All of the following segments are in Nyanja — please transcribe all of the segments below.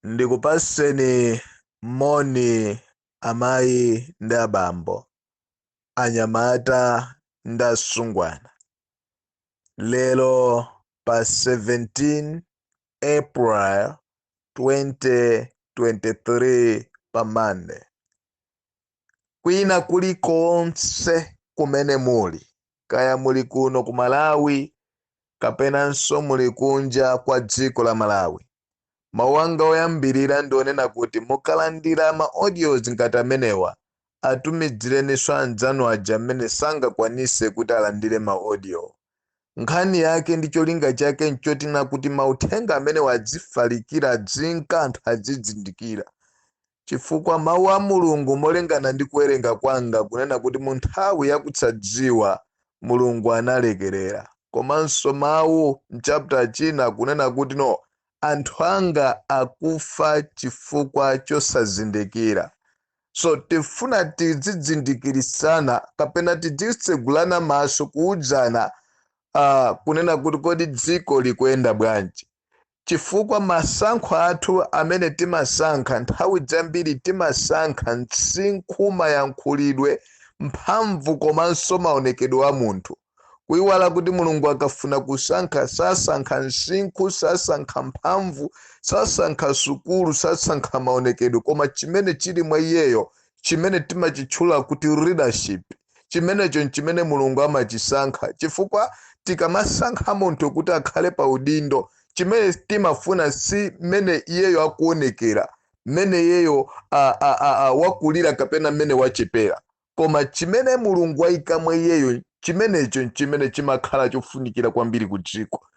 Ndikupaseni moni amayi ndi abambo, anyamata ndi asungwana. Lero pa 17 April 2023 pa Monday. Kwina kulikonse kumene muli, kaya muli kuno ku Malawi kapenanso muli kunja kwa dziko la Malawi. Mawu anga oyambirira ndionena kuti mukalandira ma audios ngati amenewa atumidzireninso anzanu aja amene sangakwanise kuti alandire ma audio. Nkhani yake ndi cholinga chake nchotina kuti mauthenga amene wadzifalikira adzinka anthu adzidzindikira. Chifukwa mawu a Mulungu molingana ndi kuwerenga kwanga kunena kuti mu nthawi yakutsadziwa Mulungu analekerera. Komanso mawu mchapter china kunena kuti no, anthu anga akufa chifukwa chosazindikira. So tifuna tidzizindikirisana kapena tidzitsegulana maso kuudzana kunena kuti kodi dziko likuyenda bwanji. Chifukwa masankho athu amene timasankha nthawi zambiri timasankha msinkhu, mayankhulidwe, mphamvu komanso maonekedwe a munthu. Kuiwala kuti Mulungu akafuna kusankha sasankha msinkhu, sasankha mphamvu, sasankha sukulu, sasankha maonekedwe, koma chimene chili mwa iyeyo, chimene timachitchula kuti leadership, chimenecho chimene Mulungu amachisankha. Chifukwa tikamasankha munthu kuti akhale pa udindo, chimene timafuna si mene iyeyo akuonekera, mene iyeyo wakulira kapena mene wachepera, koma chimene Mulungu wayika mwa iyeyo, chimenecho chimene chimakhala chofunikira kwambiri ku dziko.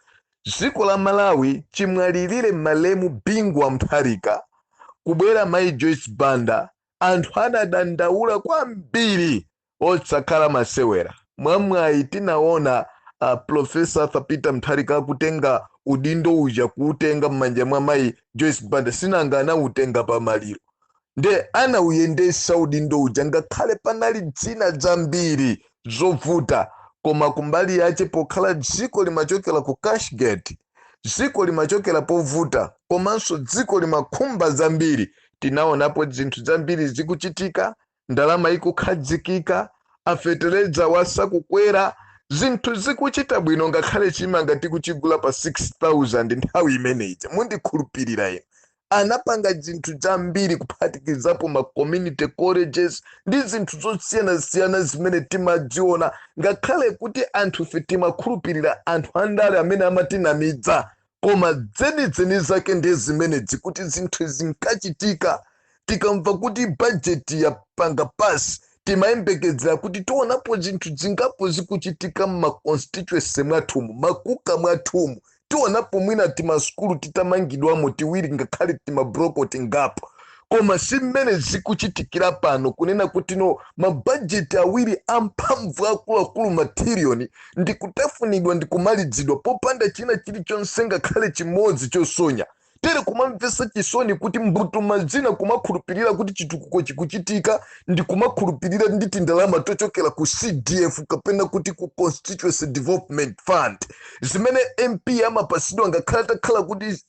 Dziko la Malawi chimwalirire malemu Bingwa Mutharika, kubwera Mayi Joyce Banda, anthu anadandaula kwambiri osakhala masewera. Mwamwayi tinaona Professor Arthur Peter Mutharika akutenga udindo uja kuutenga m'manja mwa Mayi Joyce Banda, sinanga anautenga pa maliro. Nde anauyendesa udindo uja ngakhale panali dzina zambiri zovuta, koma kumbali yache pokhala dziko limachokera ku Cashgate, dziko limachokera povuta, komanso dziko limakhumba zambiri. Tinaonapo zinthu zambiri zikuchitika, ndalama ikukhadzikika, afetereza wasakukwera, zinthu zikuchita bwino ngakhale chimanga tikuchigula pa 6,000 nthawi imeneyi. Mundikhulupirira ine. Anapanga zinthu zambiri kuphatikizapo ma community colleges ndi zinthu zosiyana-siyana zimene timadziona, ngakhale kuti anthu fe timakhulupirira anthu andale amene amatinamidza, koma dzeni zake ndi zimene zikuti zinthu zinkachitika. Tikamva kuti budget yapanga pasi, timayembekezera kuti tionapo zinthu zingapo zikuchitika mma constituency mwathumu, makuka mwathumu, tionapo mwina timasukulu titamangidwamo tiwiri ngakhale timabroko tingapo. Koma si mmene zikuchitikira pano, kunena kuti no mabajeti awiri amphamvu akuluakulu matiriyoni ndikutafunidwa ndikumalidzidwa popanda china chilichonse ngakhale chimodzi chosonya. Tere kumamvesa chisoni kuti mbuto mazina kumakhulupirira kuti chitukuko chikuchitika, ndi kumakhulupirira nditi ndalama tochokera ku CDF kapena kuti ku Constituency Development Fund, zimene MP amapasidwa ngakhale takhala kuti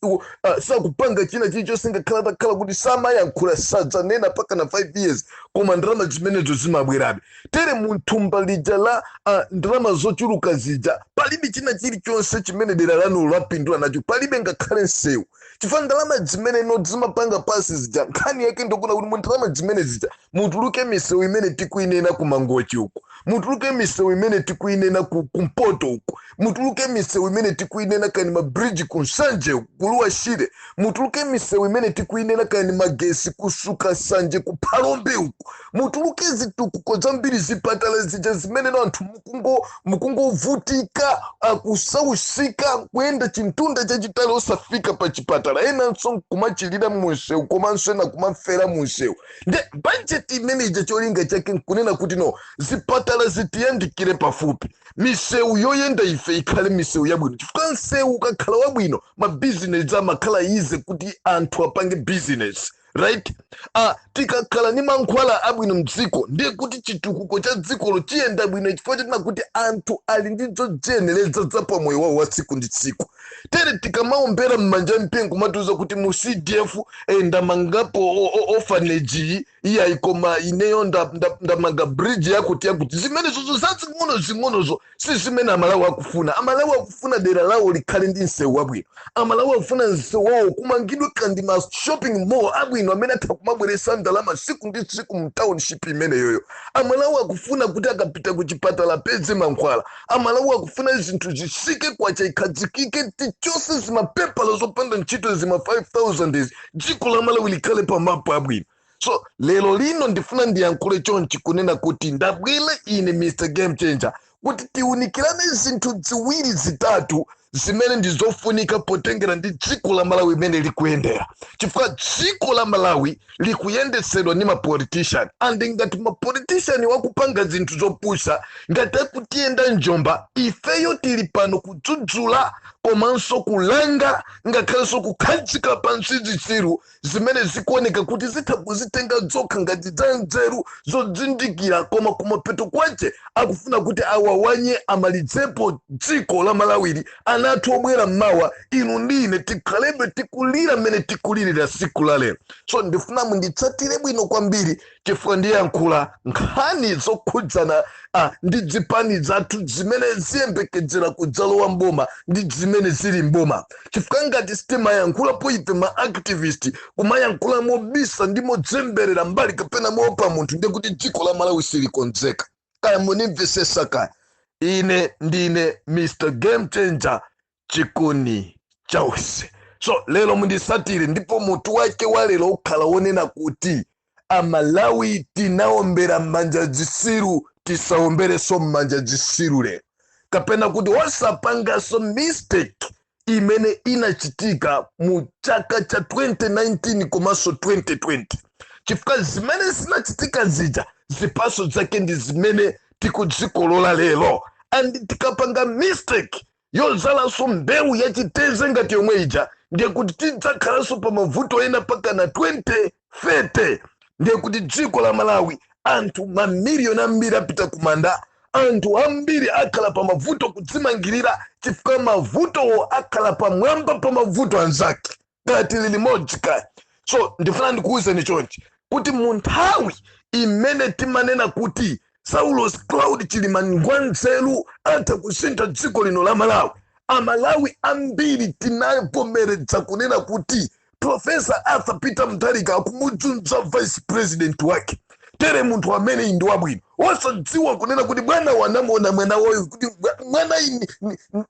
sakupanga china chilichonse, ngakhale takhala kuti samayankhula sadzanena paka na 5 years, koma ndalama zimenezo zimabwerabe. Tere munthumba lija la ndalama zochuluka zija palibe china chilichonse chimene dera lanu lapindula nacho, palibe ngakhale nsewu. Chifukwa ndalama zimene no zimapanga pasi zija, nkhani yake ndokuna kuti ndalama zimene zija mutuluke misewu imene tikuinena ku Mangochi uko, mutuluke misewu imene tikuinena ku Mpoto uko, mutuluke misewu imene tikuinena kani mabridge ku Nsanje kuluwa Shire, mutuluke misewu imene tikuinena kani magesi kusuka Sanje ku Palombe uko, mutuluke zitukuko zambiri zipatala zija zimene no anthu mukungovutika kusautsika kuyenda chintunda chachitali osafika pa chipatala, enanso kumachilira munsewu komanso ena kumafera munsewu. Nde budget imene ija cholinga chake nkunena kuti no zipatala zitiyandikire pafupi, misewu yoyenda ife ikhale misewu yabwino. Chifukwa nsewu ukakhala wabwino, mabizinesi amakhala ize kuti anthu apange business. right? Tikakhala ni mankhwala abwino mdziko ndiye kuti chitukuko cha dzikolo chiyenda bwino chifukwa chatina kuti anthu ali ndi zojenereza za pamoyo wawo wa tsiku ndi tsiku. tere tikamaombera mmanja mpingo matuza kuti mu CDF ndamangapo orphanage iya ikoma ineyo ndamanga bridge yakuti zimene zozo zing'onozo si zimene amalawi akufuna. Amalawi akufuna dera lawo likhale ndi msewu wabwino. Amalawi akufuna msewu wawo kumangidwe kandi ma shopping mall abwino amene atha kumabweresa ndalama siku ndi siku mu township imene yoyo. Amalawi akufuna kuti akapita ku chipatala peze mankhwala. Amalawi akufuna zinthu zisike kwacha ikhadzikike tichonse zimapepala zopanda ntchito zima 5,000 dziko la Malawi likhale pa mapu abwino. So lero lino ndifuna ndiyankhule chonchi kunena kuti ndabwile ine Mr. Game Changer kuti tiunikirane zinthu ziwiri zitatu zimene ndizofunika potengera ndi dziko la Malawi imene likuyendera. Chifukwa dziko la Malawi likuyendesedwa ni mapolitician, and ngati mapolitician wakupanga zinthu zopusha ngati akutiyenda njomba, ifeyo tili pano kudzudzula komanso kulanga ngakhalenso kukhazika pansi Zitsulu zimene zikuoneka kuti zitha kuzitenga dzokha ngati zanzeru zodzindikira, koma kumapeto kwache akufuna kuti awawanye amalitsepo dziko la Malawili. Anathu obwera mmawa inu ndine tikhalebe tikulira mmene tikulirira siku la lero. So ndifuna munditsatire bwino kwambiri chifukwa ndiyankhula nkhani zokhudzana ndi zipani zathu zimene ziyembekezera kudzalowa mboma ndi zimene zili mboma. Chifukwa ngati sitimayankhula poipe ma activist kumayankhula mobisa ndi modzemberera mbali kapena moopa munthu ndiye kuti dziko la Malawi silikonzeka. Kaya munimvesesa kaya. Ine ndine Mr. Game Changer chikuni chawese. So lelo mundisatire ndipo mutu wake wa lelo ukhala wonena kuti Amalawi tinaombera mmanja Zitsulu tisaombere so mmanja Zitsulu lero. Kapena kuti wasapanga so mistake imene inachitika mu chaka cha 2019 komanso 2020. Chifukwa zimene zinachitika zija zipaso zake ndi zimene tikudzikolola lero. And tikapanga mistake yozalaso mbewu yachiteze ngati yomwe ija ndiye kuti tidzakhalaso pa mavuto ena paka na 2030. Ndiye kuti dziko la Malawi anthu mamiliyoni ambiri apita kumanda, anthu ambiri akhala pa mavuto kudzimangirira chifukwa mavuto akhala pamwamba pa mavuto anzake ngati lili modzi kaya. So ndifuna ndikuwuzeni chonchi kuti mu nthawi imene timanena kuti Saulos Cloud Chilimangwanzelu atha kusintha dziko lino la Malawi, Amalawi ambiri tinavomeredza kunena kuti Professor Arthur Peter Mutharika akumudzunza vice president wake. Tere munthu amene ndi wabwino wosadziwa kunena kuti bwana wanamona mwana woyo kuti mwana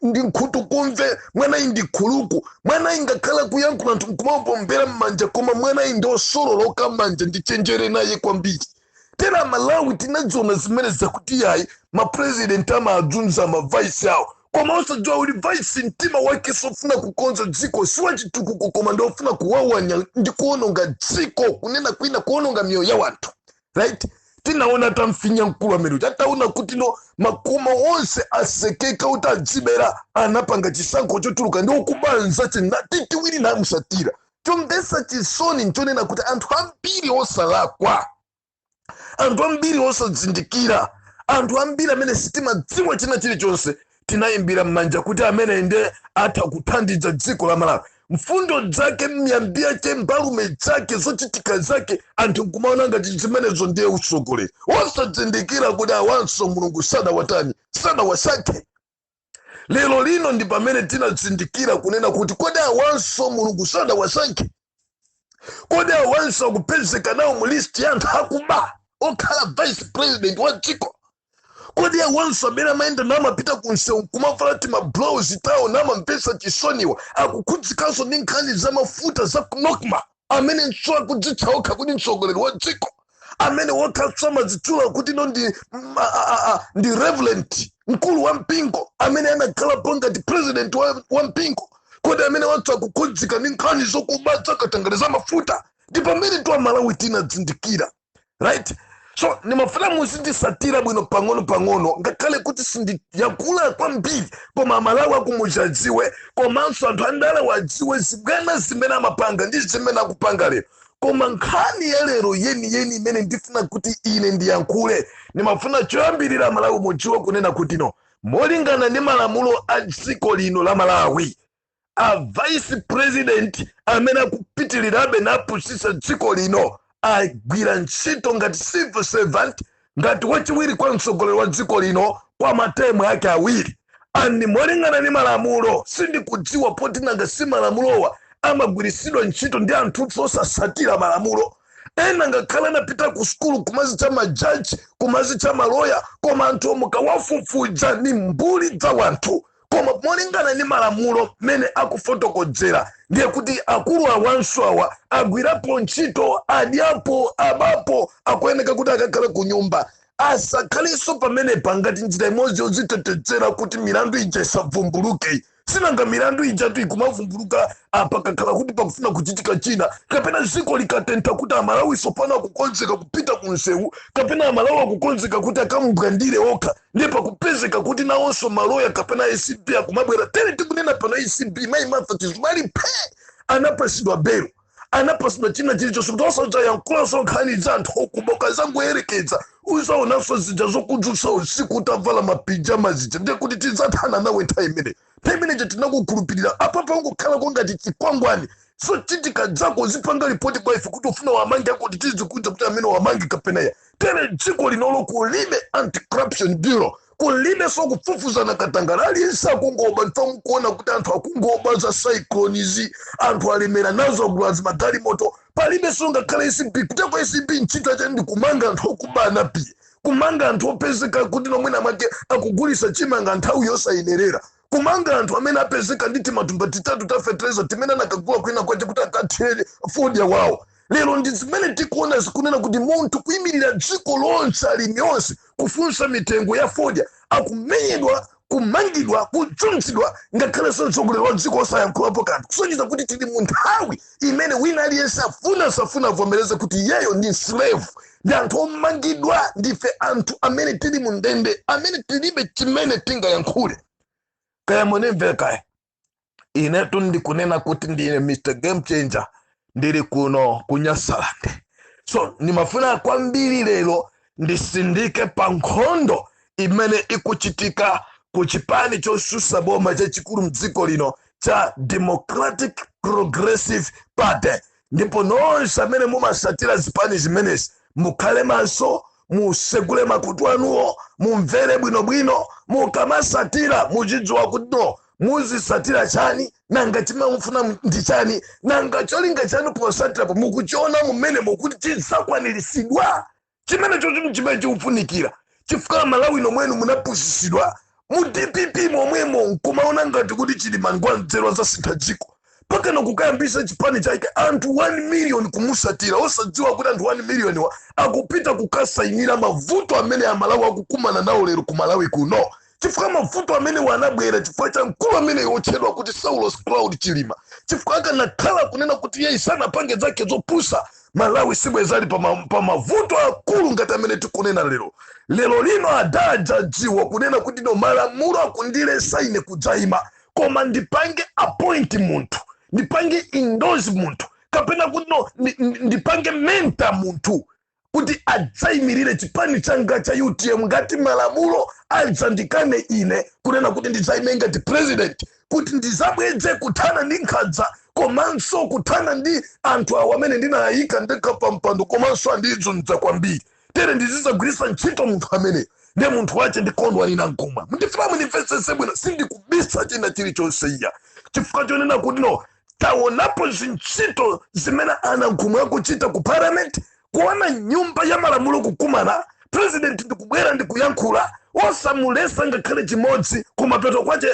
ndi nkhutu kumve, mwana ndi khuluku, mwana ingakhala kuyankhula nthu kumapombera mmanja koma mwana ndi osololoka manja ndi chenjere naye kwambiri. Tera Malawi tinadziona zimene zakuti yayi ma president amadzunza ma vice yawo koma osadziwa uli vice mtima wake sofuna kukonza dziko siwa chitukuko koma ndi ofuna kuwawanya ndi kuononga dziko kunena kwina kuononga miyoyo ya wanthu. Right? Tinaona tamfinya mkulu amene tataona kuti no makoma onse asekeka utadzibera anapanga chisankho chotuluka ndi okubanza chinatitiwiri na musatira. Chomvesa chisoni nchonena kuti anthu ambiri osalakwa, anthu ambiri osadzindikira, anthu ambiri amene sitimadziwa china chilichonse tinayimbira mmanja kuti amene inde atha kuthandiza dziko la Malawi. Mfundo zake, miyambi yake, mbalume zake, zochitika zake anthu nkumaona ngati zimenezo ndiye utsogoleri. Osadzindikira kuti awanso Mulungu sadawatani, sadawasake. Lero lino ndi pamene tinazindikira kunena kuti kodi awanso Mulungu sadawasake, kodi awanso akupezeka nawo mu list ya anthu akuba okhala vice president wa dziko, kodi awanso amene amayenda namapita kunsewu kumavala timablouse tawo namampesa chisoniwa akukhudzikanso ndi nkhani za mafuta za kunokma, amene nso akudzitcha okha kuti mtsogoleri wa dziko, amene wakhatsama Zitsulu kuti no ndi reverend mkulu wa mpingo, amene anakhalapo ngati president wa mpingo, kodi amene watha kukhudzika ndi nkhani zokubadza katangale mafuta. Ndi pamene tu Amalawi tinadzindikira. Right? So nimafuna muzindisatira bwino pang'ono ngakhale kuti sindiyankhula kwambiri koma Amalawi akumuchadziwe komanso anthu andala wadziwe zibwana zimene amapanga ndi zimene akupanga lero. Koma nkhani ya lero yeni imene ndifuna kuti ine ndiyankhule nimafuna choyambirira Amalawi mudziwe kunena kuti no molingana ndi malamulo a dziko lino la Malawi a vice president amene akupitirirabe napusisa dziko lino agwira ntchito ngati civil servant, ngati wachiwiri kwa mtsogoleri wa dziko lino kwa matemu yake awiri. Ani molingana ni malamulo sindikudziwa poti nanga si malamulowa amagwirisidwa ntchito ndi anthu osasatira malamulo. Ena ngakhala napita ku skulu kumazi cha majaji, kumazi cha maloya, koma anthu mukawafufuja ni mbuli za wanthu. Koma molingana ni malamulo mene akufotokodzera ndiye kuti akulu awanso awa agwirapo ntchito, adyapo, abapo, akuyeneka kuti akakhala ku nyumba. Asakhaliso pamene pangati njira imodzi yodzitetezera kuti milandu ija isavumbuluke. Sinanga milandu ija tu ikumavumbuluka pakakhala kuti pakufuna kuchitika china, kapena dziko likatentha kuti Amalawi sopano akukonzeka kupita kunsewu, kapena Amalawi akukonzeka kuti akamugandire okha, ndiye pakupezeka kuti nawonso maloya kapena ACP akumabwera. Tere tikunena pano ACP Mai Martha Chizumali anapasidwa belo, anapasidwa china chilichonse kuti osayankhulaso nkhani za anthu okuboka zangoyerekeza. Uzaonanso zija zokudzutsa usiku utavala mapijama zija, ndiye kuti tidzathana nawe nthawi imene. Nthawi je tinakukhulupirira apa pangokhala ngati chikwangwani zochitika zako zipanga ripoti kwa ife kuti ufuna wamangi ako kuti tizikuita kuti amene wamangi kapena ya. Tere dziko linolo kulibe anti-corruption bureau, kulibe so kufufuzana katangala aliyense akungoba nfamu kuona kuti anthu akungoba za cyclonizi, anthu alemera nazo agulazi magali moto. Palibe so ngakhala ACP kuteko ACP ntchito yache ndi kumanga anthu okubana piye, kumanga anthu opezeka kuti nomwena make akugulisa chimanga nthawi yosayenerera, kumanga anthu amene apezeka nditi matumba titatu ta fertilizer timene nakagula kwina kwache kuti akathire fodya wawo. Lero ndi zimene tikuona zikunena kuti munthu kuyimirira dziko lonse alimi onse kufunsa mitengo ya fodya akumenyedwa, kumangidwa, kudzunzidwa, ngakhale so mtsogoleri wa dziko osayankhulapo kanthu, kusonyeza kuti tili mu nthawi imene wina aliyense safuna avomereze kuti iyeyo ndi slave. Ndi anthu omangidwa, ndife anthu amene tili mu ndende, amene tilibe chimene tingayankhule. Kaya munemve kaya inetu ndikunena kuti ndine Mr. Game Changer, ndili kuno kunyasalande. So nimafuna kwambiri lero ndisindike pa nkhondo imene ikuchitika ku chipani chosusa boma chachikulu mdziko lino cha Democratic Progressive Party. Ndipo nonse amene mumasatira zipani zimenezi mukhale maso, musegule makutu anuwo, mumvere bwinobwino, mukamasatira muchidziwa kuti no muzisatira chani, nanga chimene mufuna ndi chani, nanga cholinga chanu posatirapo mukuchiona mumene mukuti chisakwaniritsidwa, chimene chochinu chimene chikufunikira. Chifukwa Malawi nomwenu munapusisidwa mu DPP momwemo nkumaona ngati kuti chili mangwa nzero za sintha dziko. Paka nokukayambisa chipani chake anthu 1 million kumusatira, osadziwa kuti anthu 1 million akupita kukasainira mavuto amene Amalawi akukumana nawo lero ku Malawi kuno. Chifukwa mavuto amene wanabwera chifukwa cha mkulu amene yotchedwa kuti Saulos Cloud Chilima, chifukwa akanakhala kunena kuti yeye sanapange zake zopusa, Malawi sibwezali pa mavuto akulu ngati amene tikunena lero. Lero lino adajajiwa kunena kuti no malamulo akundilesa ine kudzaima, koma ndipange appoint munthu, ndipange endorse munthu, kapena kuti no ndipange mentor munthu kuti adzayimirire chipani changa cha UTM ngati malamulo adzandikane ine kunena kuti ndidzaime ngati president, kuti ndizabweze kuthana ndi nkhanza, komanso kuthana ndi anthu awo amene ndinayika ndekha pa mpando, komanso andidzunza kwambiri. Tere ndizizagwirisa ntchito munthu amene ndiye munthu wache ndikondwa nina mkumwa. Mundifuna munimvetsese bwino, sindikubisa china chilichonse iya. Chifukwa chonena kuti no taonapo zintchito zimene ana mkumwa akuchita ku parliament, kuona nyumba ya malamulo kukumana, president ndikubwera ndikuyankhula, osamulesa ngakhale chimodzi, kumapeto kwache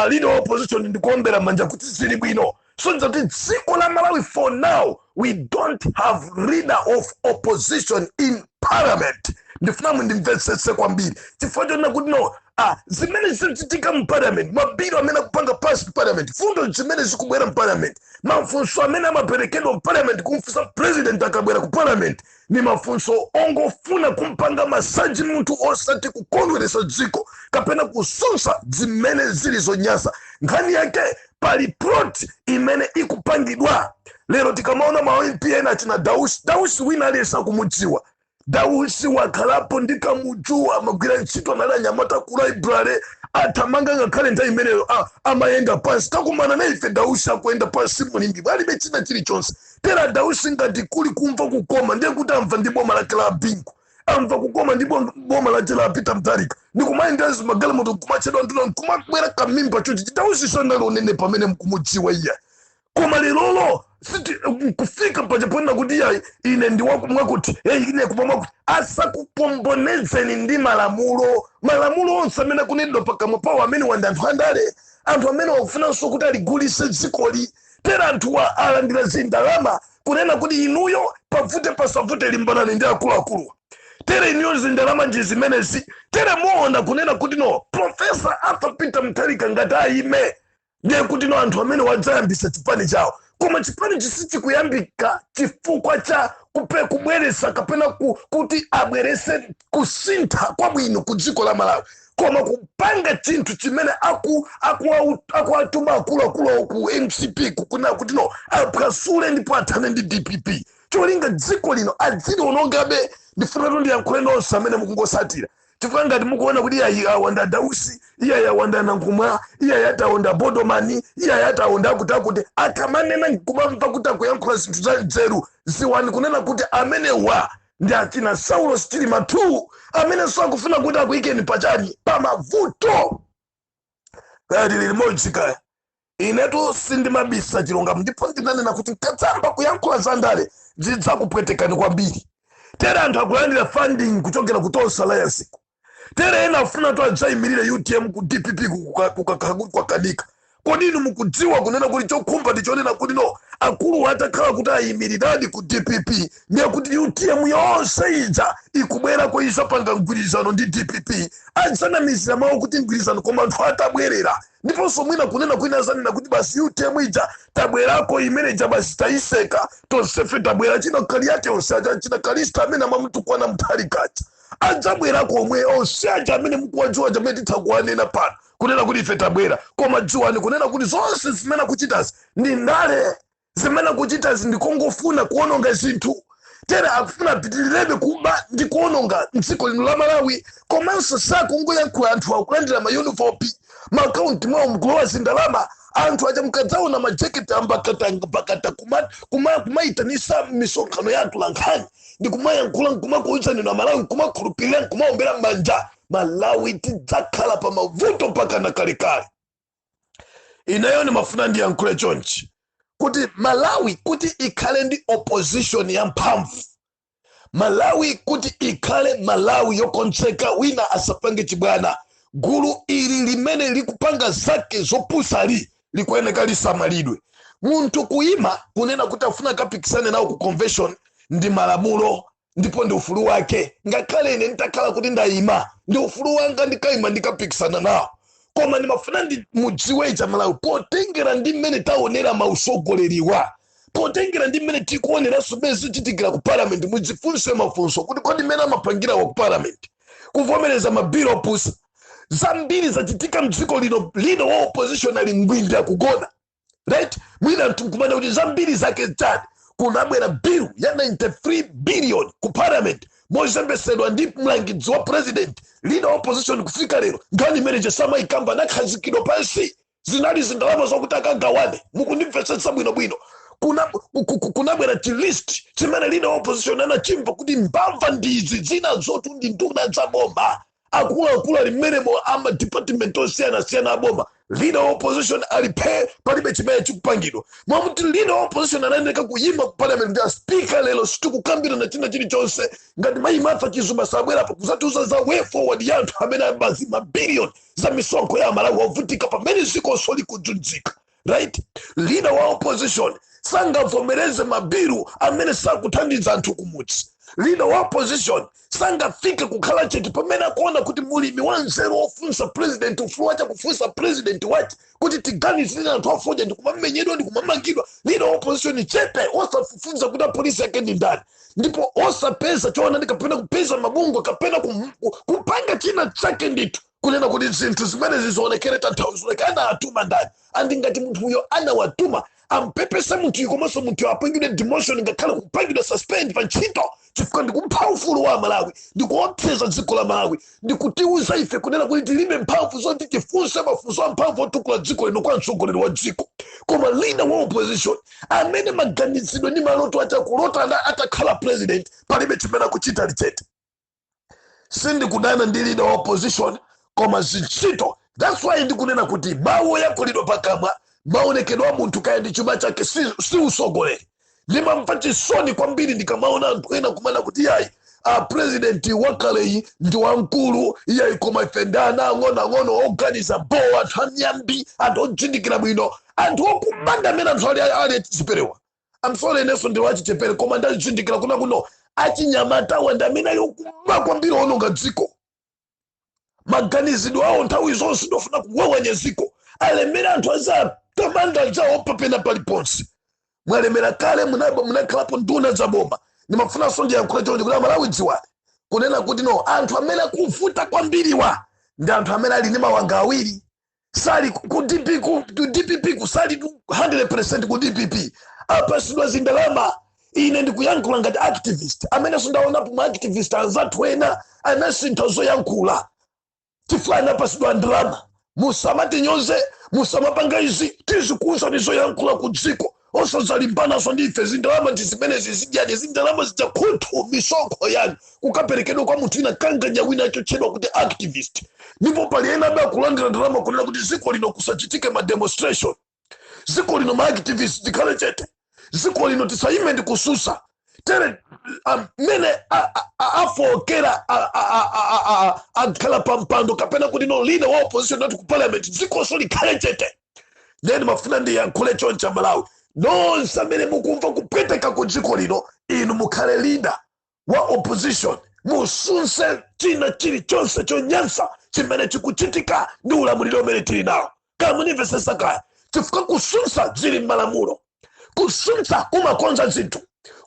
leader of opposition ndikuombera manja kuti zili bwino. So that dziko la Malawi for now we don't have leader of opposition in parliament. Ndifuna mundimvetsese kwambiri. Chifukwa chonena kuti no zimene zichitika mu parliament, mabiro amene akupanga past parliament, fundo zimene zikubwera mu parliament, mafunso amene amaperekedwa mu parliament kumfunsa president akabwera ku parliament, ni mafunso ongofuna kumpanga masaji munthu osati kukondweresa dziko kapena kusunsa zimene zili zonyasa. Nkhani yake pali plot imene ikupangidwa. Lero tikamaona ma-MP ena achina Dawusi wina aliyesa kumudziwa. Dawusi wakhalapo ndikamujuwa, amagwira ntchito anali anyamata ku library, atamanga ngakhale nthawi imeneyo amayenda pansi takumana na ife Dausi akuenda pansi mulimbi alibe china chilichonse. Tera Dausi ngati kuli kumva kukoma ndiye kuti amva ndi boma lake la Bingu, amva kukoma ndi boma lake la Peter Mutharika, ndikumayenda magalimoto kumachedwa nduna kumabwera kamimba chuti Dausi sanalo nene pamene mkumudziwa iya. Koma lero siti kufika pachapona kuti ya ine ndi wakumwakuti ine kupamwakuti asakupombonezeni ndi malamulo onse amene kunenedwa pakamwa pawo amene wanda anthu amene wakufunanso kuti aligulise dzikoli. Tera anthu alandira zindalama kunena kuti inuyo pavute pasavute limbanani ndi akuluakulu. Tere inuyo zindalama nji zimenezi tere muona kunena kuti no Profesa Arthur Peter Mutharika ngati ayime ndiye kuti no anthu amene wadzayambisa chipani chawo. Koma chipani chisichi kuyambika chifukwa cha kubweresa kapena kuti abwerese kusintha kwa bwino ku dziko la Malawi. Koma kupanga chinthu chimene akuatuma akuluakulu ku MCP kuna kuti no apasule ndipo athane ndi DPP. Cholinga dziko lino adzilionongabe. Ndifuna kuti ndiyankhule nonse amene mukungosatira. Chifukwa ngati mukuona kuti iya awanda Dausi, iya yawanda Nankumwa, iya yatawonda Bodomani, iya yatawonda akutakuti akamanena kumamva kuti akuyankhula zinthu za nzeru ziwani kunena kuti amene ndi achina Saulo Chilima 2 amene sakufuna kuti akuyikeni pachani pamavuto. Kaya lili limodzi kaya inetu sindimabisa chilungamo ndipo ndinanena kuti nkadzamba kuyankhula za ndale zidzakupwetekani kwambiri. Tere anthu akulandira funding kuchokera kutosa alliance. Tere ena afuna tu adzayimirire UTM ku DPP kukakanika. Kodi inu mukudziwa kunena kuti chokhumba ndichonena kuti no akulu atakhala kuti ayimiriradi ku DPP ndiye kuti UTM yonse ija ikubwera ko isapanga mgwirizano ndi DPP adzasamizira mawu kuti mgwirizano koma anthu atabwerera. Ndiponso mwina kunena kwina zanena kuti basi UTM ija tabwerako imene ija basi taiseka tonsefe tabwera china kali yake onse aja china kalista amene amamutukwana Mutharika adzabwerako omwe onse aja amene mukuwadziwa aja amene titakuwanena pano kunena kuti ife tabwera. Koma dziwani kunena kuti zonse zimene kuchitazi ndi ndale, zimene kuchitazi ndikungofuna kuononga zinthu. Tere akufuna pitilirebe kuba ndi kuononga dziko lino la Malawi. Komanso sakungoyankhula anthu akulandira mauniform maakaunti mwawo mkulowa zindalama. Anthu aja mukadzaona majaketi ambakata kumaitanisa misonkhano ya atulankhani ndi kumayankhula nkumakuwitsa nino Malawi kumakhulupirira nkumaombera manja. Malawi tidzakhala pa mavuto mpaka na kalekale. Ineyo ni mafuna ndiyankhule chonchi kuti Malawi kuti ikhale ndi opposition ya mphamvu. Malawi kuti ikhale Malawi yokonzeka wina asapange chibwana. Gulu ili limene likupanga zake zopusa likuyeneka lisamalidwe. Munthu kuyima kunena kuti afuna kapikisane nawo ku convention ndi malamulo ndipo ndi ufulu wake. Ngakhale ine nitakhala kuti ndayima ndi ufulu wanga ndikayima ndikapikisana nawo. Koma ndimafuna ndi mudziwe cha Malawi potengera ndi mmene taonera mausogoleriwa, potengera ndi mmene tikuonera subezi chitikira ku parliament. Mudzifunse mafunso kuti kodi mmene amapangira wa ku parliament kuvomereza mabilo opusa zambiri zachitika mdziko lino wa opposition ali ngwinda kugona, right? Mwina mtumkumana kuti zambiri zake chani kunabwera bill ya 93 billion ku parliament mozembesedwa ndi mlangizi wa president leader wa opposition kufika lero ngani manager sama ikamba nakhazikidwa pansi zinali zindalama zokuti akagawane. Mukundimvetsetsa bwinobwino kunabwera list chimene leader wa opposition anachimva kuti mbamva ndizi zina zotu ndi nduna za bomba akuluakulu alimenemo ama department osiyana aboma. Leader wa opposition alipe palibe chimene chikupangidwa. Mwamuti leader wa opposition anayeneka kuyima ku parliament ya speaker lelo sitikukambira na china chilichonse ngati Mayi Martha Chizuma sabwera pa kuzatiuza za way forward ya anthu amene abazi mabilioni za misonkho ya Malawi wavutika pamene ziko soli kudzunzika, right? Leader wa opposition sangavomereze mabilu amene sakuthandiza anthu kumudzi. Leader wa opposition sangafike kukhala chete pamene akuona kuti mulimi wanzeru ofunsa president ufulu wacha kufunsa president wachi kuti tiganizire anthu afoja ndi kumamenyedwa ndi kumamangidwa. Leader wa opposition chete osafufunza kuti polisi yake ndi ndani ndipo osapeza choona ndi kapena kupeza mabungo kapena kupanga china chake nditu kunena kuti zinthu zimene zizoonekere tanthauzo lekana atuma ndani andi ngati munthu uyo anawatuma ampepesa munthu ikomanso munthu apangidwe demotion ngakhale kupangidwa suspend pa ntchito chifukwa ndikupha ufulu wa Malawi ndikuopseza dziko la Malawi ndikutiuza ife kunena kuti tilibe mphamvu zoti tifunse mafunso amphamvu otukula dziko lino kwa mtsogoleri wa dziko. Koma leader wa opposition amene maganizidwe ndi maloto atakulota atakhala president palibe chimene akuchita lichete. Sindikudana ndi leader wa opposition koma zintchito. That's why ndikunena kuti mawu yakulidwa pakamwa maonekedwa munthu kaya ndi chuma chake si usogoleri. Ndimamva chisoni kwambiri ndikamaona anthu ena kumana kuti yayi president wakaleyi ndi wamkulu iyayi koma ife ndana ang'ono oganiza bowa anthu anyambi anthu ojindikira bwino anthu okumanda amene anthu ali chiperewa. I'm sorry neso ndi wachichepere koma ndazindikira kuna kuno achinyamata wanda amene ali okumba kwambiri ononga dziko. Maganizidwe awo nthawi zonse ndofuna kuwawanya dziko alemera anthu azatamanda zawo papena paliponse. Mwalemera kale munakhalapo nduna za boma ndimafunanso ndiyankhula chonde kuti Malawi dziwani kunena kuti no anthu amene akuvuta kwambiriwa ndi anthu amene ali ndi mawanga awiri sali ku DPP kusali 100% ku DPP apasidwa zindalama. Ine ndikuyankhula ngati activist amene sindaonapo mu activist anzathu ena anasintha zoyankhula chifukwa anapasidwa ndalama. Musamatinyoze musamapanga izi tizikuza nizoyankhula ku dziko osazalimbana so ndife zindalama ndizimene zizijani zindalama zitakhunthu misonko yani kukaperekedwa kwa munthu ina kanganya wina chochedwa kuti activist. Ndipo pali ena abe akulandira ndalama kunena kuti ziko lino kusachitike ma demonstration, ziko lino ma activist tikhale chete, ziko lino tisayime ndi kususa tere mene afokera akhala pampando kapena kuti no leader wa opposition not ku parliament ziko so likhale chete. Then mafuna ndiyankhule choncha Malawi nonse amene mukumva kupweteka ku dziko lino inu mukhale leader wa opposition musunse china chilichonse chonyansa chimene chikuchitika ndi ulamuliro umene tili nawo. Kaya munimvesesa kaya chifukwa kusunsa zili m'malamulo, kusunsa kumakonza zinthu,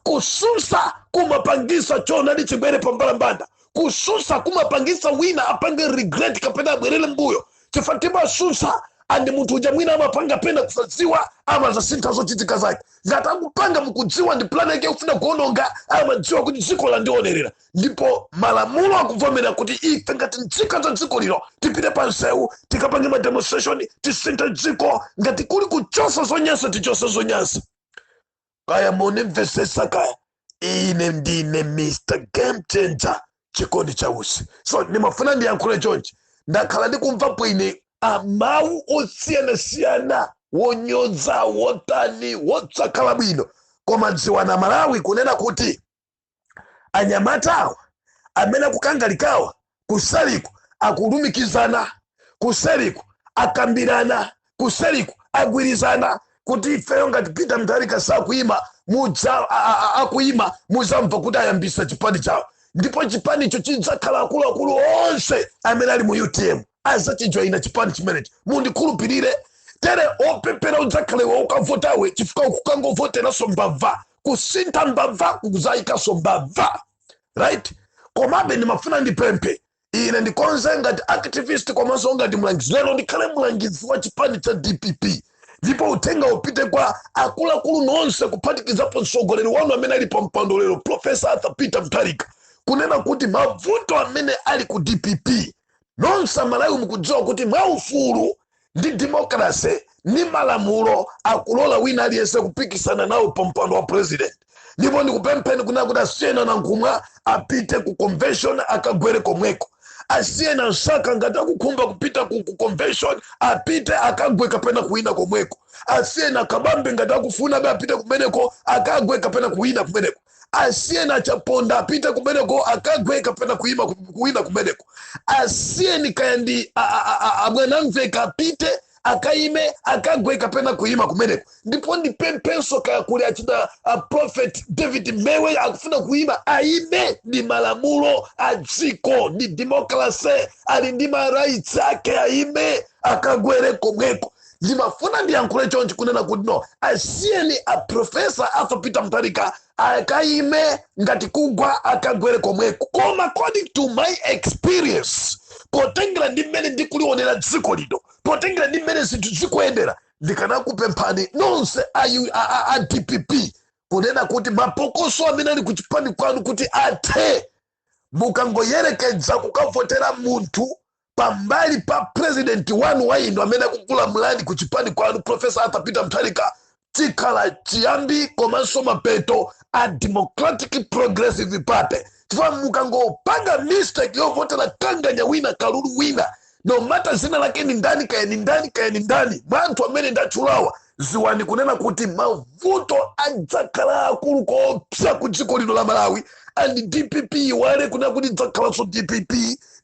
kusunsa kumapangisa chonadi chibwere pambalambanda, kusunsa kumapangisa wina apange regret kapena abwerere mbuyo chifukwa timasunsa andi munthu uja mwina amapanga pena kusadziwa ama zasintha zochitika zake ngati akupanga mukudziwa ndi plan yake ufuna kuononga amadziwa kuti dziko landionerera. Ndipo malamulo akuvomera kuti ife ngati nzika za dziko lino tipite pa nsewu tikapange ma demonstration tisinthe dziko ngati kuli kuchosa zonyansa tichosa zonyansa. Kaya munimvesesa kaya ine ndine Mr. Game Changer chikondi chausi. So nimafuna ndiyankhule chonchi ndakhala ndikumvapo ine amawu osiyana wonyoza wotani wotsakhala bwino koma dziwana Malawi kunena kuti anyamatawa amene akukangalikawa kusaliku akulumikizana, kusaliku akambirana, kusaliku agwirizana kuti ifeyo ngati Peter Mutharika sakuyima akuyima muzamva kuti ayambisa chipani chawo ndipo chipani icho chidzakhala akuluakulu onse amene ali mu UTM azachijoyina chipani chimenechi. Mundikhulupirire tere opepera udzakhalewa ukavotawe chifukwa ukukangovoteraso mbava kusintha mbava kuzayikaso mbava right. Komabe ndimafuna ndipemphe ine ndikonze ngati activist komanso ngati mlangizi lero ndikhale mlangizi wa chipani cha DPP ndipo utenga upite kwa akuluakulu nonse kuphatikizapo mtsogoleri wanu amene ali pa mpando lero Professor Arthur Peter Mutharika kunena kuti mavuto amene ali ku DPP nonse Malawi mukudziwa kuti mwaufulu ndi demokrasi ni malamulo akulola wina aliyense kupikisana nawo pa mpando wa president. Ndipo ndikupempheni kuna kuti asiyena na nkhumwa apite ku convention akagwere komweko, asiyena nsaka ngati akukhumba kupita ku convention apite akagwe kapena kuwina komweko, asiyena kabambe ngati akufuna apite kumeneko akagwe kapena kuwina kumeneko, asiyena chaponda apite kumeneko akagwe kapena kuwina kumeneko, asiyeni kayandi abwanamveka apite akaime akagwe kapena kuima kumeneko. Ndipo ndipemphenso kaya kuli achida Prophet David Mewe akufuna kuima aime ndi malamulo a dziko ndi demokrasi ali ndi rights ake aime akagwere komweko. Ndimafuna ndiyankhule chonchi kunena kuti no asiyeni a Professor Arthur Peter Mutharika akaime ngati kugwa akagwere komweko. Koma according to my experience potengera ndi mmene ndikulionera dziko lino, potengera ndi mmene zinthu zikuyendera, ndikana kupemphani nonse a DPP kunena kuti mapokoso amene ali kuchipani kwanu kuti athe mukangoyerekedza kukavotera munthu pambali pa president wanu wa inu amene akukulamulani kuchipani kwanu Professor Arthur Peter Mutharika chikhala chiyambi komanso mapeto a Democratic Progressive Party chifukwa mukangopanga mistake yovotera kanganya wina kalulu wina no matter zina lake ni ndani kaya ni ndani manthu amene ndatchulawa ziwani kunena kuti mavuto adzakhala akulu kopsa ku dziko lino la Malawi and DPP wale kuna kuti dzakhalanso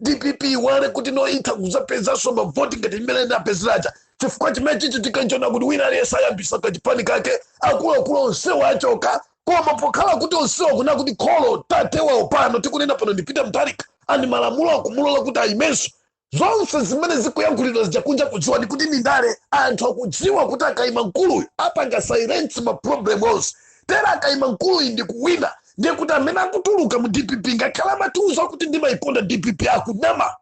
DPP wale kuti no itha kuzapezanso mavoti ngati mmene ndapezeracha chifukwa chimene chichitika nchona kuti wina aliyense ayambisa kachipani kake akuluakulu onsewo achoka koma pokhala kuti onsewo kuna kuti kholo tatewawo pano tikunena pano ndi Peter Mutharika and malamulo akumulola kuti ayimenso zonse zimene zikuyankhulidwa zijakunja kudziwa ndi kuti ndale anthu akudziwa kuti akayima nkuluyu apanga silence ma problem onse tera akayima nkuluyu ndi kuwina ndiye kuti amene akutuluka mu DPP ngakhala amatiuza kuti ndimayikonda DPP akunama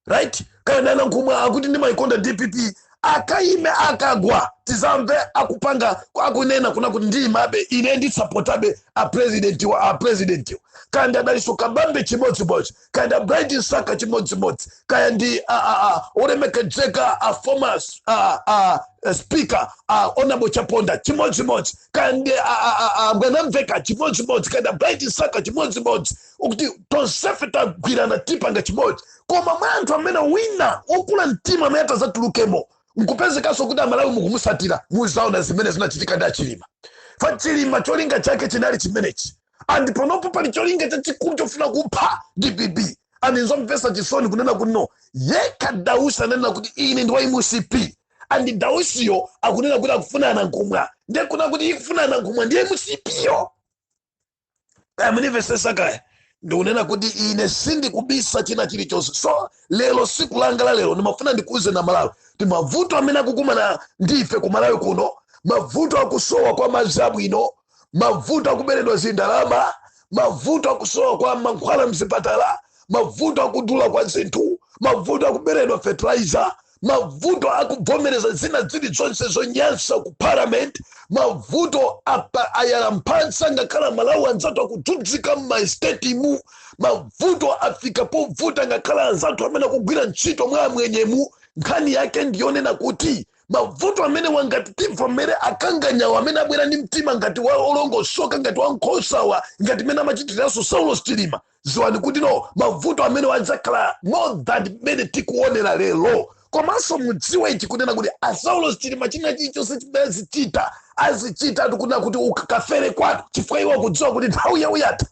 right kayanana nkhumwa akuti ndimayikonda DPP akayime akagwa tizamve akupanga akunena kuna kuti ndiyimabe ine ndisapotabe a president kandi adaliso kabambe chimodzimodzi kandi a Bright Saka chimodzimodzi kaya ndi Oremekedzeka a former speaker Honorable Chaponda chimodzimodzi kandi Mwanamveka chimodzimodzi kandi a Bright Saka chimodzimodzi ukuti tonsefe tagwirana tipanga chimodzi koma mwanthu amene wina okula mtima amene atazatulukemo nkupezekaso kuti Malawi mukumusatira muzaona zimene zinachitika ndi Chilima fa Chilima cholinga chake chinali chimenechi and panopo pali cholinga chachikulu chofuna kupha DPP and nzomvesa chisoni kunena kuti no yekha Dausi anena kuti ine ndi wa MCP and Dausiyo akunena kuti akufunana nkhumwa ndiye kuna kuti ikufunana nkhumwa ndiye MCP yo amunivesesa kaya ndikunena kuti ine sindikubisa china chilichonse so lero siku langa la lero ndimafuna ndikuuze na Malawi ti mavuto amene akukumana ndife ku Malawi kuno mavuto akusowa kwa madzi abwino mavuto akuberedwa zindalama mavuto akusowa kwa mankhwala mzipatala mavuto akudula kwa zinthu mavuto akuberedwa fertilizer mavuto akuvomereza zina zili zonse zonyansa ku parliament mavuto ayalamphansa ngakhala Malawi anzatu akudzudzika m'maestate mu mavuto afika povuta ngakhala anzatu amene akugwira ntchito mwa mwenyemu nkhani yake ndiyonena kuti mavuto amene wangati tivomere akanganyawo amene abwera ndi mtima ngati wa olongosoka ngati wa nkhosawa ngati mene amachitiraso Saulo Chilima ziwani kuti no mavuto amene wadzakhala more than mene tikuonera lero komanso mudziwe ichi kunena kuti Saulo Chilima china chilichonse chimene azichita atikunena kuti ukakafere kwatu chifukwa iwo akudziwa kuti nthawi yawo yatha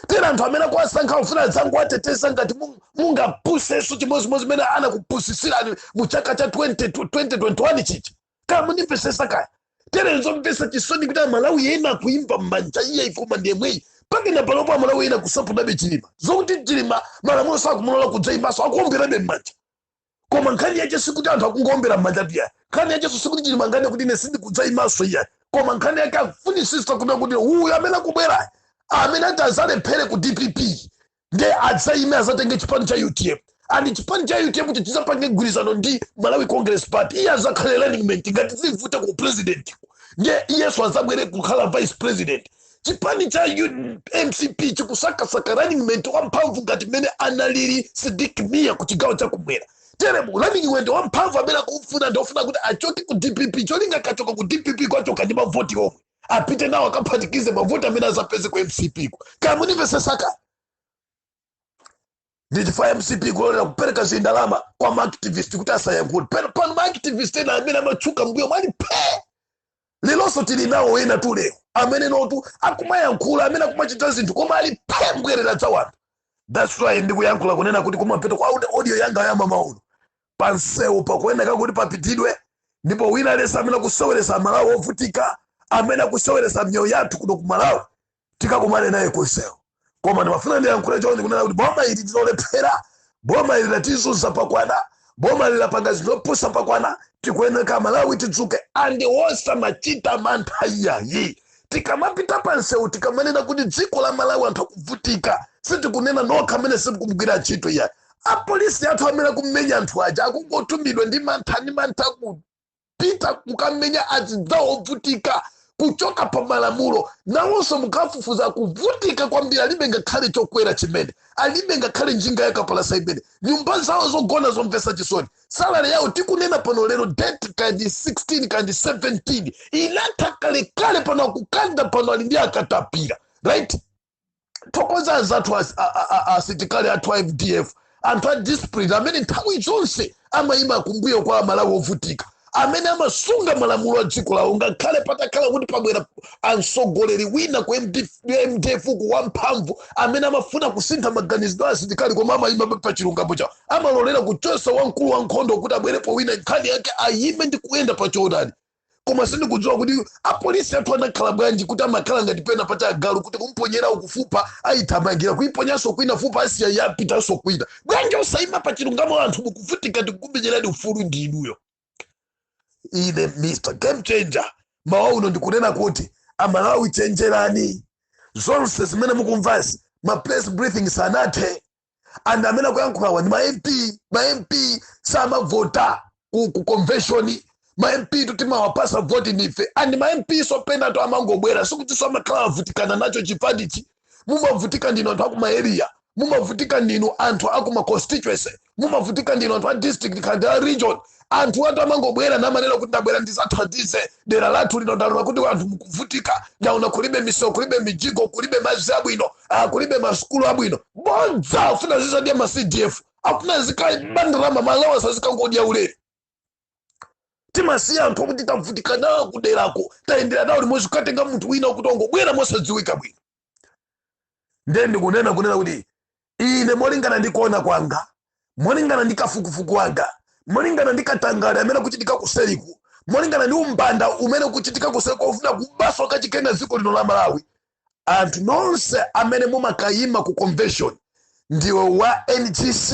tena anthu amene akuwasankha ufuna zangu atetesa ngati mungapuseso chimodzimodzi mene anakupusisirani mu chaka cha 2021 chichi kama munimvesesa kaya tena nzomvesa chisoni kuti Malawi yena kuimba mmanja iye ifuma ndiye mweyi pakena panopo Malawi yena kusapunabe Chilima zokuti Chilima malamulo sakumulola kudzayimbaso akuomberabe mmanja koma nkhani yache sikuti anthu akungombera mmanja tiya nkhani yache sikuti Chilima ngane kuti ine sindikudzayimbaso iya koma nkhani yake akufunisisa kuna kuti uyu amene akubwera amene atazalephere ku DPP ndiye adzayime azatenge chipani cha UTM and chipani cha UTM kuti chizapange mgwirizano ndi Malawi Congress Party iye azakhale running mate ngati zivute ku president ndiye iyeso azabwere kukhala vice president chipani cha MCP chikusakasaka running mate wamphamvu ngati mene analili Sidik Mia ku chigawo chakumwera tere running mate wamphamvu amene akufuna ndofuna kuti achoke ku DPP cholinga kachoka ku DPP kwachoka ndi mavoti omwe apite nawo akaphatikize mavuto amene azapeze ku MCP kama munimvesesaka ndichifaya MCP kulolera kupereka zindalama kwa maactivist kuti asayankhule pano maactivist ena amene amatchuka mbuyo mwali pe lilonso tili nawo wena tu lero amene notu akumayankhula amene akumachita zinthu koma ali pe mbwerera za wanthu that's why ndikuyankhula kunena kuti kumapeto kwa audio yanga yama mauno pansewu pakuyeneka kuti papitidwe ndipo wina alesa amene akuseweresa Malawi ovutika amene akuseweresa mioyo yathu kuno ku Malawi tikakumane naye kunsewu koma ndimafuna ndiyankhule chonde kunena kuti boma ili tinolephera boma ili latizunza pakwana boma ili lapanga zinopusa pakwana tikuyeneka Malawi tidzuke andi wosamachita mantha iyayi tikamapita pansewu tikamanena kuti dziko la Malawi anthu akuvutika sitikunena nokha amene simukumugwira ntchito iyayi apolisi athu amene akummenya anthu aja akungotumidwa ndi mantha kupita kukamenya adzidzawo vutika kuchoka pa malamulo nawonso mukafufuza kuvutika kwambiri alibe ngakhale chokwera chimene alibe ngakhale njinga yakapalasa imene nyumba zawo zogona zomvesa chisoni salary yawo tikunena pano lero debt kandi 16 kandi 17 inatha kalekale pano akukanda pano ali ndi akatapira right tokoza azathu asitikali athu a FDF anthu a discipline amene nthawi zonse amayima kumbuyo kwa Malawi ovutika amene amasunga malamulo a dziko lawo ngakhale patakhala kuti pabwera ansogoleri wina ku MDF ku wamphamvu amene amafuna kusintha maganizidwe a asitikali koma amayima pa chilungamo chawo amalolera kuchosa wamkulu wa nkhondo kuti abwerepo wina nkhani yake ayime ndi kuyenda pa choonadi koma sindikudziwa kuti apolisi athu anakhala bwanji kuti amakhala ngati pena pata agalu kuti kumponyera ukufupa ayithamangira kuiponyaso kwina fupa asiya yapitaso kwina bwanji usayima pa chilungamo anthu mukuvutika tikukumenyerani ufulu ndi inuyo ine Mr. Game Changer mawauno ndikunena kuti Amalawi chenjerani zonse zimene mukumvasi ma press briefing sanathe and amene kuyankhulawa ndi ma MP samavota ku convention ma MP tutimawapasa voti nife and ma MP so pena to amangobwera sikuti so amakhala avutikana nacho chipadichi mumavutika ndino anthu akuma area mumavutika ndino anthu akuma constituency mumavutika ndino anthu a district kandi a region anthu atu amangobwera namanena kuti ndabwera ndizathandize dera lathu lino ndalona kuti anthu mukuvutika ndaona kulibe misewu kulibe mijigo kulibe madzi abwino kulibe masukulu abwino bodza ufuna zizadya ma CDF afuna zikai bandirama malawa sazikangodya ulere timasiya anthu okuti tavutika nawo kuderako tayendera nawo limodzi kukatenga munthu wina kuti ongobwera mosadziwika bwino ndende kunena kuti ine molingana ndikuona kwanga molingana ndikafukufuku wanga molingana ndikatangale amene kuchitika kuseliku molingana ndi umbanda umene kuchitika kuseliku ufuna kubaso kachikena dziko lino la Malawi anthu nonse amene mumakayima ku convention ndiwe wa NGC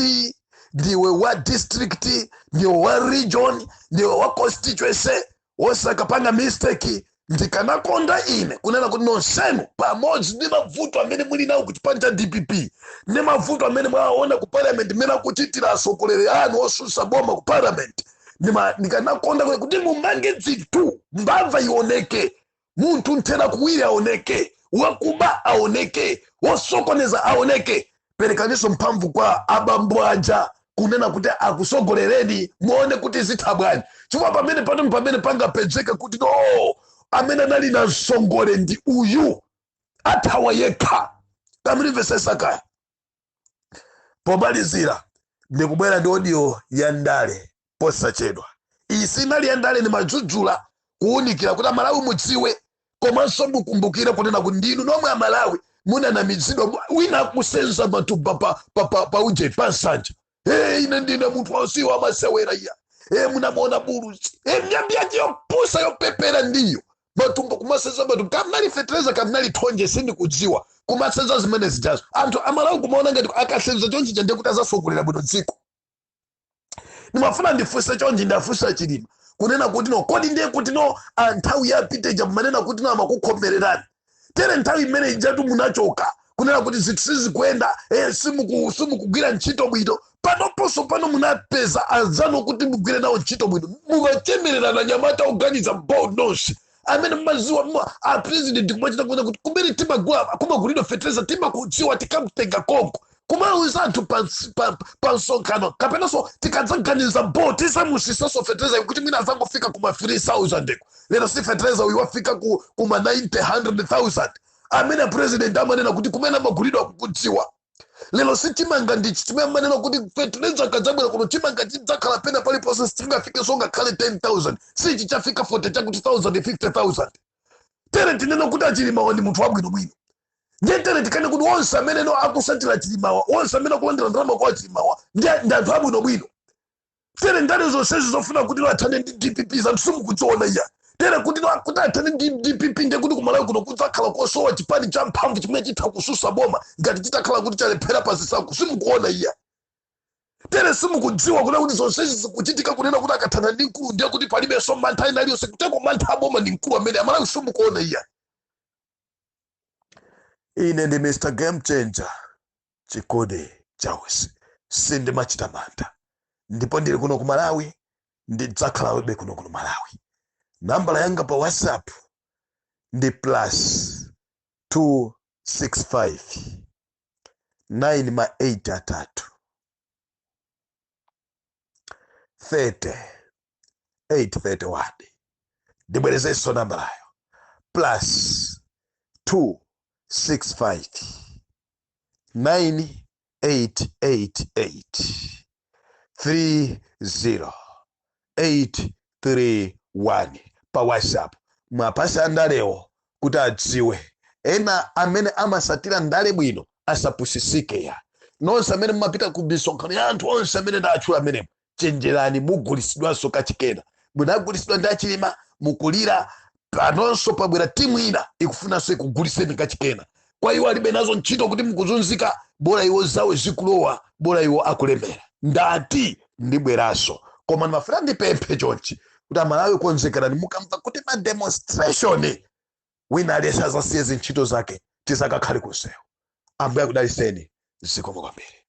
ndiwe wa district ndiwe wa region ndiwe wa constituency wosakapanga mistake ndikanakonda ine kunena kuti nonsenu pamodzi ndi mavuto amene muli nawo ku chipani cha DPP ndi mavuto amene mwaona ku parliament mena kuchitira asogoleri anu osusa boma ku parliament ndikanakonda kuti mumange dzithu mbava ioneke munthu nthera kuwiri aoneke wakuba aoneke wosokoneza aoneke perekaniso mphamvu kwa abambo aja kunena kuti akusogolereni muone kuti zithabwani chifukwa pamene pangapezeka kuti no amene nali na msongole ndi uyu athawa yekha tamulivesesa kaya pomalizira ndikubwera ndi audio ya ndale posachedwa iyi sinali ya ndale ni madzudzula kuunikira kuti Amalawi mudziwe komanso mukumbukire kunena kuti ndinu nomwe Amalawi munanamizidwa wina kusenza matupa pa uje pa nsanja ine ndine munthu wausiwa amasewera iya munamona buluzi myambi yake yopusa yopepera ndiyo matumbo kumasenza matumbo kamnali fetereza kamnali thonje sindikudziwa kumasenza zimene zijazo anthu Amalawi kumaona ngati akasenza chonchi chande kuti azasogolera bwino dziko nimafuna ndifunse chonchi ndafunsa chilima kunena kuti no kodi ndiye kuti no nthawi yapiteja manena kuti no amakukhomererani tere nthawi imene ijatu munachoka kunena kuti zinthu sizikuyenda simukugwira ntchito bwino panoponso pano munapeza anzanu kuti mugwire nawo ntchito bwino mumachemererana nyamata oganiza board nonse amene mmaziwa a president kumachita kuona kuti kumene kumagulidwa fetereza timakudziwa tikamutenga konko kumawuza anthu pa nsonkhano kapenanso tikadzaganiza board tisamusisaso fetereza kuti mwina azangofika kuma 3,000 eko lero si fetereza uyu wafika kuma 90,000 amene president amanena kuti kumene amagulidwa kukudziwa lelo si chimanga ndichi chimene amanena kuti fetereza kadzabwera kuno chimanga chidzakhala pena paliponse sitingafike songa khale 10,000 si chichafika 40 chakuti 50,000 tere tinena kuti achilimawa ndi munthu wabwinobwino ndiye tere tikane kuti onse amene no akusatira chilimawa onse amene akulandira ndalama kwa chilimawa ndi anthu abwinobwino tere ndale zonsezi zofuna kuti athane ndi DPP zanthu simukudziona iya tere kuti athane ndi DPP ndiye kuti kumalawi kuno kudzakhala kosowa chipani cha mphamvu chimene chitha kususa boma ngati chitakhala kuti chalephera pazisaku simukuona iya tere simukudziwa kuti zonsezi zikuchitika kunena kuti akathana ndi mkulu ndiye kuti palibenso mantha ina aliyonse kuteko mantha aboma ndi mkulu amene Amalawi simukuona iya ine ndi Mr. Game Changer chikode chawesi sindimachita mantha ndipo ndili kuno ku Malawi ndidzakhala kuno ku Malawi. Nambala yanga pa WhatsApp ndi +265 9 8 30 831. Ndibwerezenso nambalayo +265 9888 30831 pa WhatsApp. Mwapasa ndalewo kuti adziwe. Ena amene amasatira ndale bwino asapusisike ya. Nonse amene mumapita ku misonkhano ya anthu onse amene ndatchula amenemo, chenjerani mugulisidwanso kachikena. Munagulisidwa ndi achilima mukulira, panonso pabwera timu ina ikufunanso ikuguliseni kachikena. Kwa iwo alibe nazo ntchito kuti mukuzunzika, bora iwo zawo zikulowa, bora iwo akulemera. Ndati ndibweranso. Koma ndimafuna ndipemphe chonchi kuti Amalawi konzekerani mukamva kuti ma demonstration wina alesa zasiye zintchito zake tisakakhale kusewu. Ambuye akudaliseni. Zikomo kwambiri.